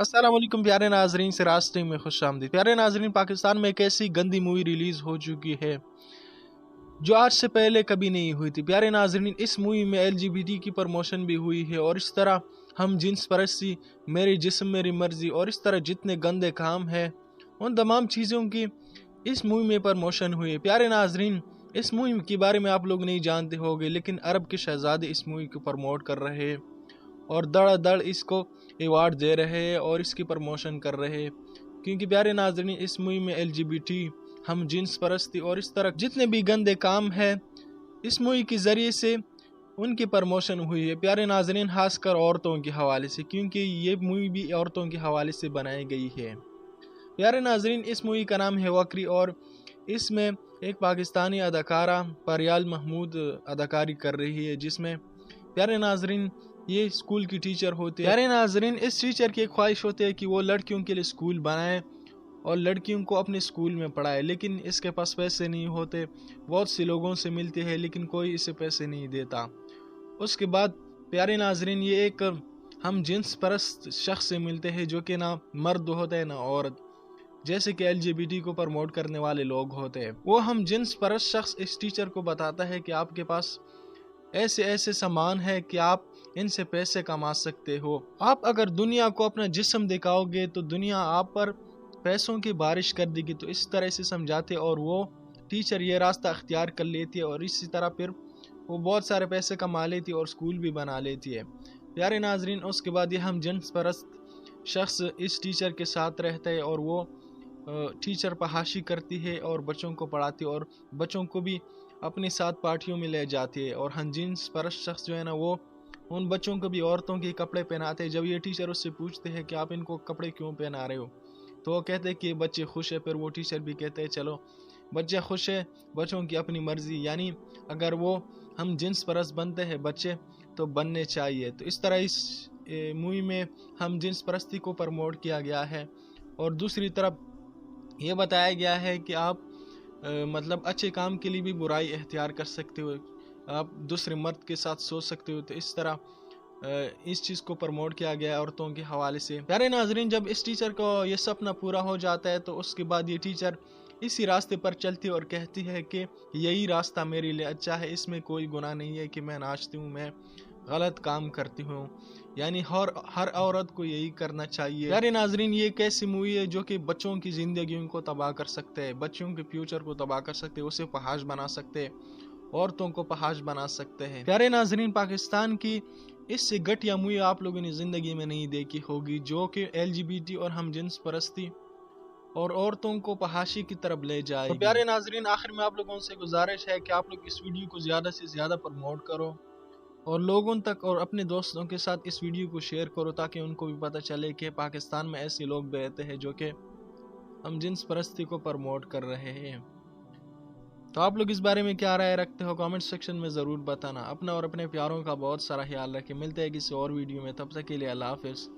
अस्सलाम वालेकुम प्यारे नाजरीन, से रास्ते में खुश आमदीद। प्यारे नाजरीन, पाकिस्तान में एक ऐसी गंदी मूवी रिलीज हो चुकी है जो आज से पहले कभी नहीं हुई थी। प्यारे नाजरीन, इस मूवी में LGBT की प्रमोशन भी हुई है और इस तरह हम जिन्स परस्ती, मेरी जिस्म मेरी मर्जी और इस तरह जितने गंदे काम हैं उन तमाम चीज़ों की इस मूवी में प्रमोशन हुई है। प्यारे नाजरीन, इस मूवी के बारे में आप लोग नहीं जानते होंगे, लेकिन अरब के शहजादे इस मूवी को प्रमोट कर रहे हैं और दड़ इसको अवार्ड दे रहे हैं और इसकी प्रमोशन कर रहे हैं, क्योंकि प्यारे नाज़रीन इस मूवी में LGBT, हम जिन्स परस्ती और इस तरह जितने भी गंदे काम हैं इस मूवी के ज़रिए से उनकी प्रमोशन हुई है। प्यारे नाज़रीन, खासकर औरतों के हवाले से, क्योंकि ये मूवी भी औरतों के हवाले से बनाई गई है। प्यारे नाज़रीन, इस मूवी का नाम है वक्री और इसमें एक पाकिस्तानी अदाकारा परियाल महमूद अदाकारी कर रही है, जिसमें प्यारे नाज़रीन ये स्कूल की टीचर होते हैं। प्यारे नाज़रीन, इस टीचर की एक ख्वाहिश होती है कि वो लड़कियों के लिए स्कूल बनाए और लड़कियों को अपने स्कूल में पढ़ाए, लेकिन इसके पास पैसे नहीं होते। बहुत से लोगों से मिलते हैं लेकिन कोई इसे पैसे नहीं देता। उसके बाद प्यारे नाज़रीन ये एक हम जिन्स परस्त शख्स से मिलते हैं जो कि ना मर्द होता है ना औरत, जैसे कि LGBT को प्रमोट करने वाले लोग होते हैं। वो हम जिन्स परस्त शख्स इस टीचर को बताता है कि आपके पास ऐसे ऐसे सामान है कि आप इनसे पैसे कमा सकते हो। आप अगर दुनिया को अपना जिस्म दिखाओगे तो दुनिया आप पर पैसों की बारिश कर देगी। तो इस तरह से समझाते और वो टीचर ये रास्ता अख्तियार कर लेती है और इसी तरह फिर वो बहुत सारे पैसे कमा लेती है और स्कूल भी बना लेती है। प्यारे नाजरीन, उसके बाद ये हम जिन्स परस्त शख्स इस टीचर के साथ रहता है और वो टीचर फहाशी करती है और बच्चों को पढ़ाती है और बच्चों को भी अपने साथ पार्टियों में ले जाती है। और हम जिन्स परस्त शख्स जो है ना वो उन बच्चों को भी औरतों के कपड़े पहनाते हैं। जब ये टीचर उससे पूछते हैं कि आप इनको कपड़े क्यों पहना रहे हो, तो वो कहते हैं कि बच्चे खुश है। फिर वो टीचर भी कहते हैं चलो बच्चे खुश है, बच्चों की अपनी मर्जी, यानी अगर वो हम जिन्स परस्त बनते हैं बच्चे तो बनने चाहिए। तो इस तरह इस मूवी में हम जिन्स परस्ती को प्रमोट किया गया है और दूसरी तरफ ये बताया गया है कि आप मतलब अच्छे काम के लिए भी बुराई इख्तियार कर सकते हो, आप दूसरे मर्द के साथ सो सकते हो। तो इस तरह इस चीज़ को प्रमोट किया गया है औरतों के हवाले से। प्यारे नाजरीन, जब इस टीचर को ये सपना पूरा हो जाता है तो उसके बाद ये टीचर इसी रास्ते पर चलती है और कहती है कि यही रास्ता मेरे लिए अच्छा है, इसमें कोई गुनाह नहीं है कि मैं नाचती हूँ, मैं गलत काम करती हूँ, यानी हर औरत को यही करना चाहिए। प्यारे नाजरीन, ये एक ऐसी मूवी है जो कि बच्चों की जिंदगी को तबाह कर सकते हैं, बच्चों के फ्यूचर को तबाह कर सकते हैं, उसे फहाश बना सकते हैं, औरतों को फहाश बना सकते हैं। प्यारे नाजरीन, पाकिस्तान की इससे घटिया मूवी आप लोगों ने जिंदगी में नहीं देखी होगी, जो कि LGBT और हम जिन्स परस्ती और औरतों को फहाशी की तरफ ले जाएगी। तो प्यारे नाजरीन, आखिर में आप लोगों से गुजारिश है कि आप लोग इस वीडियो को ज़्यादा से ज़्यादा प्रमोट करो और लोगों तक और अपने दोस्तों के साथ इस वीडियो को शेयर करो, ताकि उनको भी पता चले कि पाकिस्तान में ऐसे लोग भी रहते हैं जो कि हम जिन्स परस्ती को प्रमोट कर रहे हैं। तो आप लोग इस बारे में क्या राय रखते हो, कमेंट सेक्शन में ज़रूर बताना। अपना और अपने प्यारों का बहुत सारा ख्याल रखें। मिलते हैं किसी और वीडियो में, तब तक के लिए अल्लाह हाफिज़।